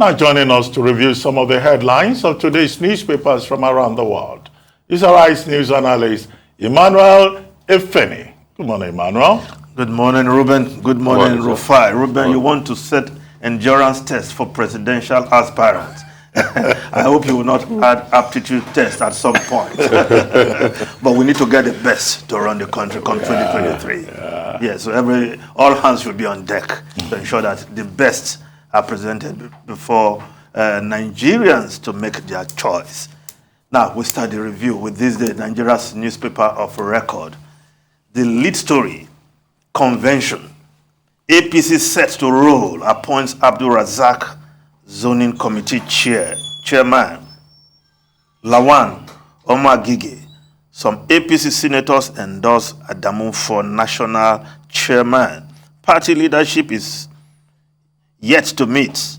Now joining us to review some of the headlines of today's newspapers from around the world is our ICE News analyst, Emmanuel Efeni. Good morning, Emmanuel. Good morning, Ruben. Good morning, Rufai. Ruben, you want to set endurance test for presidential aspirants. I hope you will not add aptitude test at some point. But we need to get the best to run the country come 2023. Yeah, so all hands should be on deck to ensure that the best are presented before Nigerians to make their choice. Now, we start the review with this day, Nigeria's newspaper of record. The lead story, convention. APC set to roll, appoints Abdulrazaq zoning committee chairman. Lawan Omagige. Some APC senators endorse Adamu for national chairman. Party leadership is yet to meet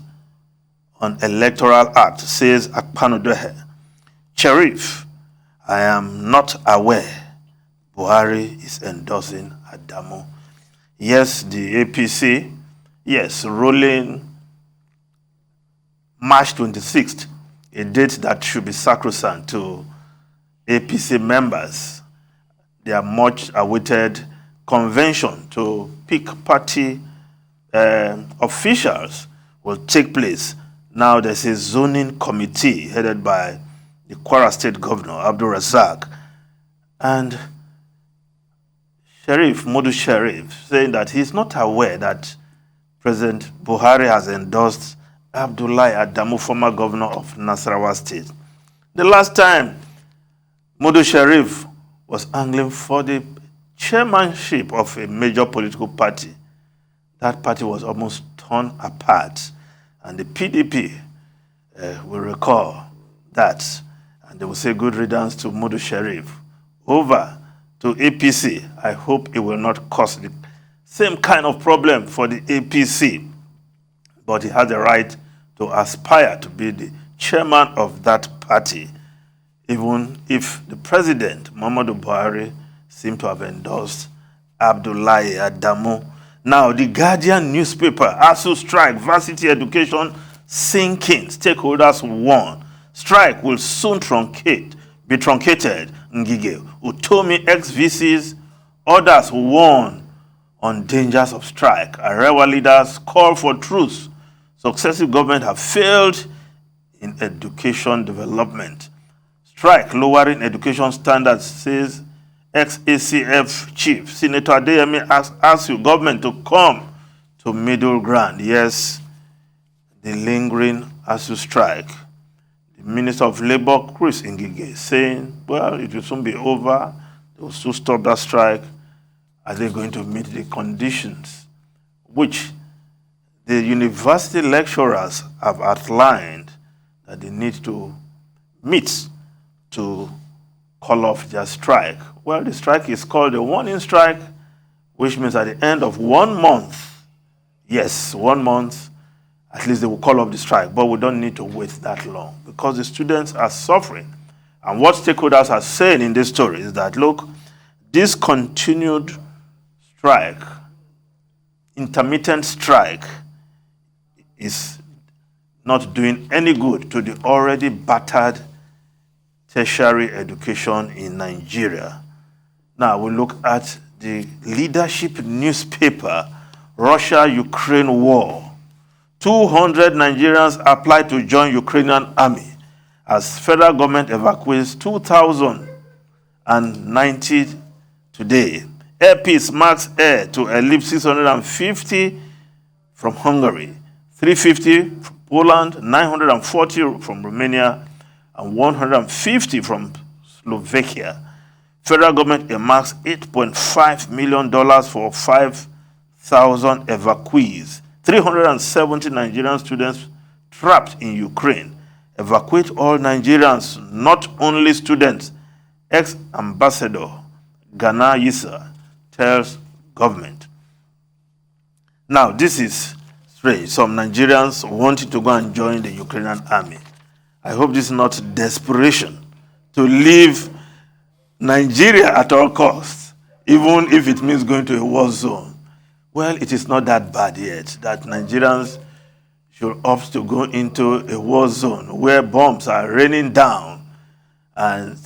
on electoral act, says Akpanudohe. Sheriff, I am not aware Buhari is endorsing Adamu. Yes, the APC, rolling March 26th, a date that should be sacrosanct to APC members. Their much awaited convention to pick party officials will take place. Now there's a zoning committee headed by the Kwara State Governor, Abdulrazaq, and Modu Sheriff, saying that he's not aware that President Buhari has endorsed Abdullahi Adamu, former governor of Nasarawa State. The last time Modu Sheriff was angling for the chairmanship of a major political party, that party was almost torn apart. And the PDP will recall that, and they will say good riddance to Modu Sheriff. Over to APC, I hope it will not cause the same kind of problem for the APC. But he has the right to aspire to be the chairman of that party, even if the president, Muhammadu Buhari, seemed to have endorsed Abdullahi Adamu. Now, the Guardian newspaper, ASU strike, varsity education sinking, stakeholders warn. Strike will soon be truncated. Ngige, Utomi ex-VCs, others warn on dangers of strike. Arewa leaders call for truce. Successive governments have failed in education development. Strike lowering education standards, says ex-ACF chief. Senator Adeyemi asks your government to come to middle ground. Yes, the lingering ASU strike. The Minister of Labour, Chris Ngige, saying, well, it will soon be over. They will soon stop that strike. Are they going to meet the conditions which the university lecturers have outlined that they need to meet to call off their strike? Well, the strike is called a warning strike, which means at the end of 1 month, yes, 1 month, at least they will call off the strike. But we don't need to wait that long because the students are suffering. And what stakeholders are saying in this story is that, look, this continued strike, intermittent strike, is not doing any good to the already battered tertiary education in Nigeria. Now we look at the leadership newspaper, Russia-Ukraine war. 200 Nigerians applied to join Ukrainian army as federal government evacuates 2,090 today. Air peace marks air to ellipse 650 from Hungary, 350 from Poland, 940 from Romania, and 150 from Slovakia. Federal government earmarks $8.5 million for 5,000 evacuees. 370 Nigerian students trapped in Ukraine. Evacuate all Nigerians, not only students. Ex-ambassador Ghana Yisa tells government. Now, this is strange. Some Nigerians wanting to go and join the Ukrainian army. I hope this is not desperation to leave Nigeria at all costs, even if it means going to a war zone. Well, it is not that bad yet that Nigerians should opt to go into a war zone where bombs are raining down and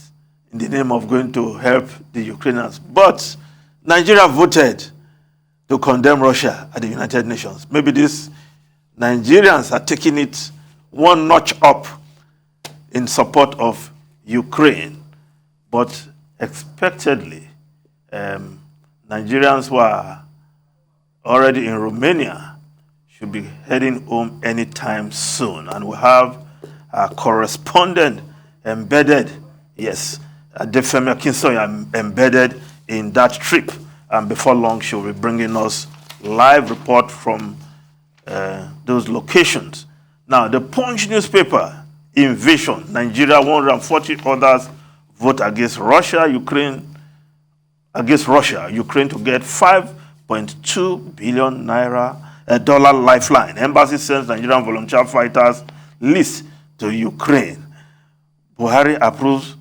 in the name of going to help the Ukrainians. But Nigeria voted to condemn Russia at the United Nations. Maybe these Nigerians are taking it one notch up in support of Ukraine. But expectedly, Nigerians who are already in Romania should be heading home anytime soon. And we have a correspondent embedded, yes, Defemi Akinsoya embedded in that trip. And before long, she'll be bringing us live report from those locations. Now, the Punch newspaper, invasion, Nigeria, 140 others vote against Russia, Ukraine to get 5.2 billion naira dollar lifeline. Embassy sends Nigerian volunteer fighters list to Ukraine. Buhari approves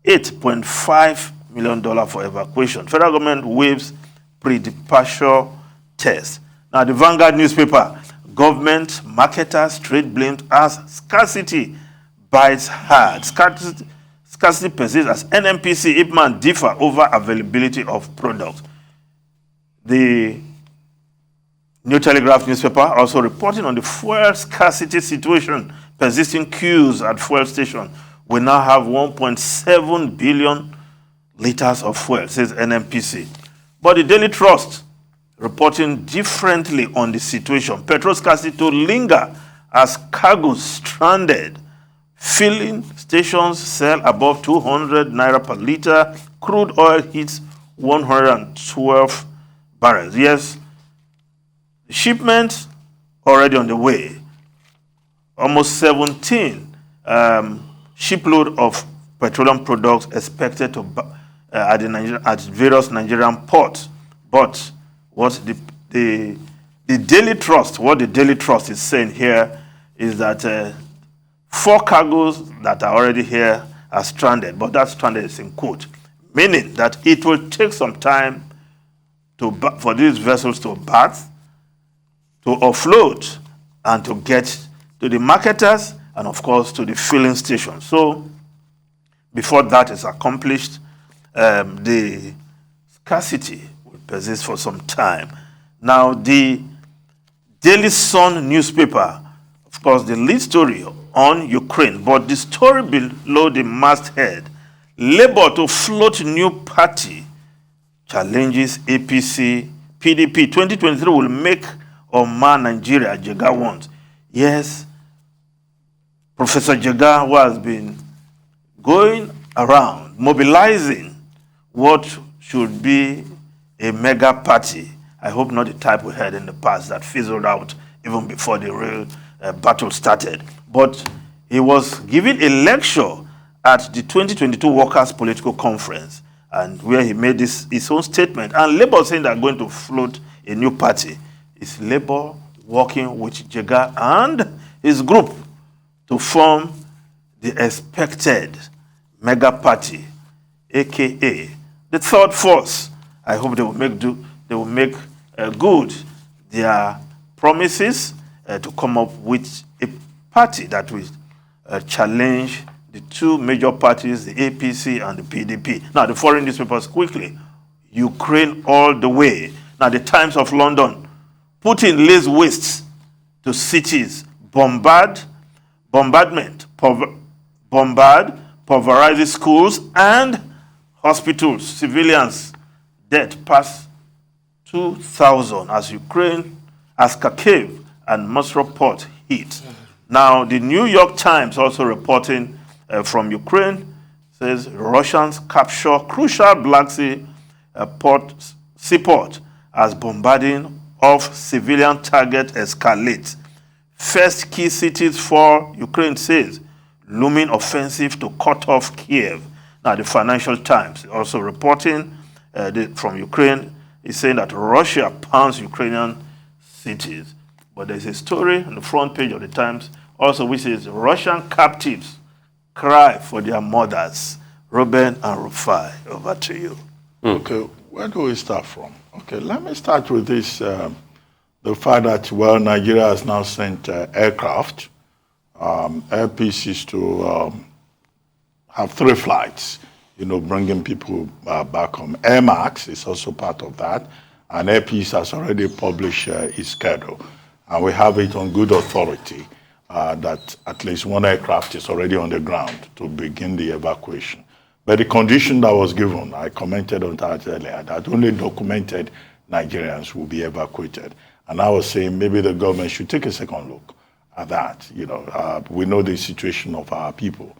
$8.5 million for evacuation. Federal government waives pre-departure test. Now, the Vanguard newspaper, government marketers trade blamed as scarcity bites hard. Scarcity persists as NNPC, IPMAN differ over availability of products. The New Telegraph newspaper also reporting on the fuel scarcity situation, persisting queues at fuel stations. We now have 1.7 billion liters of fuel, says NNPC. But the Daily Trust reporting differently on the situation. Petrol scarcity to linger as cargoes stranded. Filling stations sell above 200 naira per liter. Crude oil hits 112 barrels. Yes, shipment already on the way. Almost 17 shipload of petroleum products expected to at various Nigerian ports. But what the Daily Trust is saying here is that 4 cargoes that are already here are stranded, but that stranded is in quote, meaning that it will take some time for these vessels to berth, to offload, and to get to the marketers and, of course, to the filling station. So before that is accomplished, the scarcity will persist for some time. Now, the Daily Sun newspaper, of course, the lead story on Ukraine, but the story below the masthead, Labour to float new party challenges APC, PDP. 2023 will make or mar Nigeria, Jega wants. Yes, Professor Jega, who has been going around mobilizing what should be a mega party. I hope not the type we had in the past that fizzled out even before the real battle started. But he was giving a lecture at the 2022 Workers' Political Conference, and where he made his own statement. And Labour saying they're going to float a new party. Is Labour working with Jega and his group to form the expected mega party, aka the third force? I hope they will make good their promises to come up with a party that will challenge the two major parties, the APC and the PDP. Now, the foreign newspapers quickly. Ukraine all the way. Now, the Times of London. Putin lays waste to cities. Bombard, pulverizes schools and hospitals. Civilians dead past 2,000 as Kharkiv and Moscow port hit. Now, the New York Times also reporting from Ukraine says Russians capture crucial Black Sea seaport as bombarding of civilian target escalates. First key cities for Ukraine says looming offensive to cut off Kiev. Now, the Financial Times also reporting from Ukraine is saying that Russia pounds Ukrainian cities. But there's a story on the front page of the Times also which says Russian captives cry for their mothers. Ruben and Rufai, over to you. Okay, where do we start from? Okay, let me start with this the fact that, well, Nigeria has now sent aircraft, Air Peace is to have 3 flights, bringing people back home. Air Max is also part of that, and Air Peace has already published its schedule, and we have it on good authority that at least 1 aircraft is already on the ground to begin the evacuation. But the condition that was given, I commented on that earlier, that only documented Nigerians will be evacuated. And I was saying maybe the government should take a second look at that. We know the situation of our people.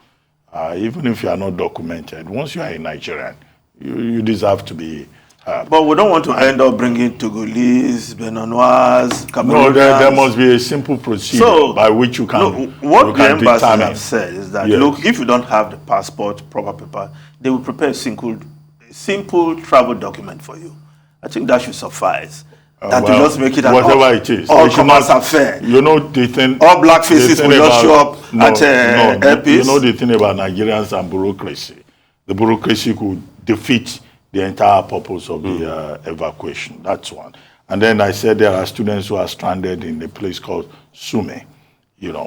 Even if you are not documented, once you are a Nigerian, you deserve to be heard. But we don't want to end up bringing Togolese, Beninois, Cameroonians. No, there must be a simple procedure by which you can what the embassy determine. have said is that, look, if you don't have the passport, proper paper, they will prepare a simple travel document for you. I think that should suffice. That will just make it an whatever it is. All-commerce affair. The thing. All black faces will just show up at Air Peace. The thing about Nigerians and bureaucracy. The bureaucracy could defeat the entire purpose of the evacuation. That's one. And then I said there are students who are stranded in a place called Sumy,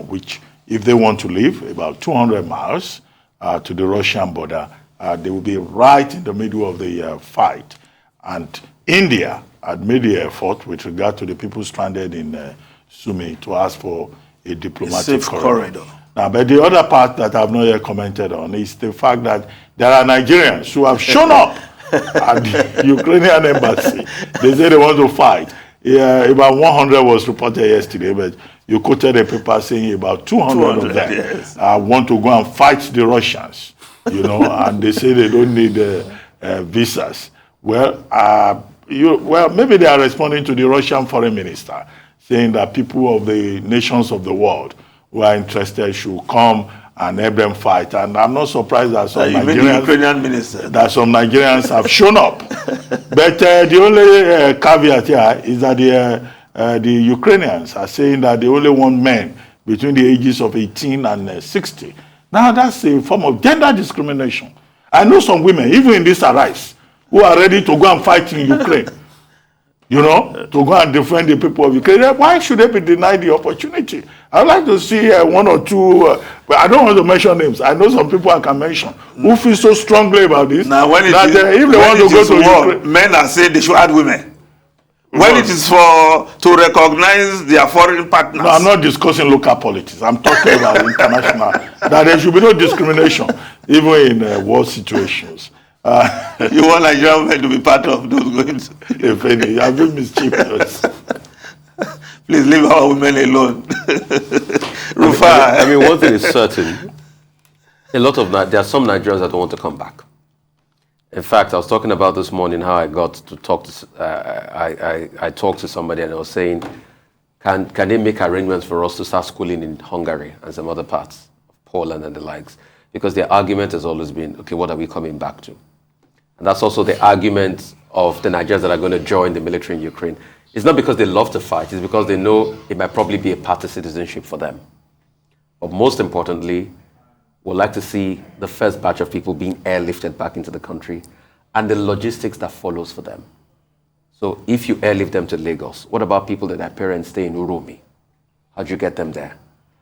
which if they want to leave about 200 miles to the Russian border, they will be right in the middle of the fight. And India had made the effort with regard to the people stranded in Sumy to ask for a diplomatic corridor. Now, but the other part that I've not yet commented on is the fact that there are Nigerians who have shown up at the Ukrainian embassy. They say they want to fight. About 100 was reported yesterday, but you quoted a paper saying about 200 of them want to go and fight the Russians, and they say they don't need visas. Well, maybe they are responding to the Russian foreign minister, saying that people of the nations of the world who are interested should come and help them fight. And I'm not surprised that some Nigerians have shown up. But the only caveat here is that the Ukrainians are saying that they only want men between the ages of 18 and 60. Now, that's a form of gender discrimination. I know some women, even in this arise, who are ready to go and fight in Ukraine, to go and defend the people of Ukraine. Why should they be denied the opportunity? I'd like to see 1 or 2, but I don't want to mention names. I know some people I can mention who feel so strongly about this. Now, if they want to go to Ukraine, men are saying they should add women. When it is to recognize their foreign partners. No, I'm not discussing local politics. I'm talking about international. That there should be no discrimination, even in war situations. You want Nigerian men to be part of those going to... If any, I've been mischievous. Please leave our women alone. Rufai. One thing is certain. There are some Nigerians that don't want to come back. In fact, I was talking about this morning how I got to talk to... I talked to somebody and I was saying, can they make arrangements for us to start schooling in Hungary and some other parts of Poland and the likes? Because their argument has always been, okay, what are we coming back to? And that's also the argument of the Nigerians that are going to join the military in Ukraine. It's not because they love to fight, it's because they know it might probably be a part of citizenship for them. But most importantly, we'd like to see the first batch of people being airlifted back into the country and the logistics that follows for them. So if you airlift them to Lagos, what about people that their parents stay in Urumi? How do you get them there?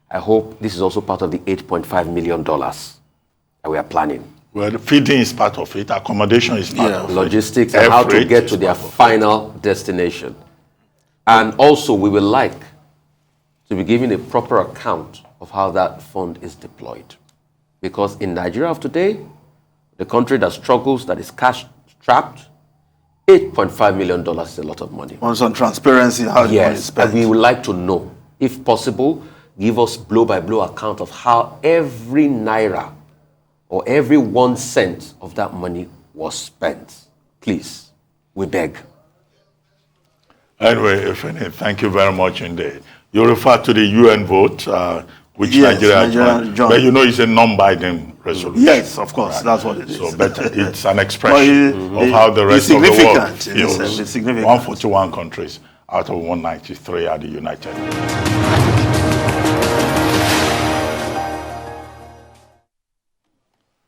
I hope this is also part of the $8.5 million that we are planning. Well, the feeding is part of it. Accommodation is part of it. Logistics and how to get to their final destination. And also, we would like to be given a proper account of how that fund is deployed. Because in Nigeria of today, the country that struggles, that is cash-strapped, $8.5 million is a lot of money. On some transparency, how the money is spent. And we would like to know, if possible, give us blow-by-blow account of how every naira or every 1 cent of that money was spent. Please, we beg. Anyway, Ifeni, thank you very much indeed. You refer to the UN vote, which Nigeria joined. But it's a non-binding resolution. Yes, of course, right? That's what it is. So, but it's an expression of how the rest of the world feels. 141 countries out of 193 are the United Nations.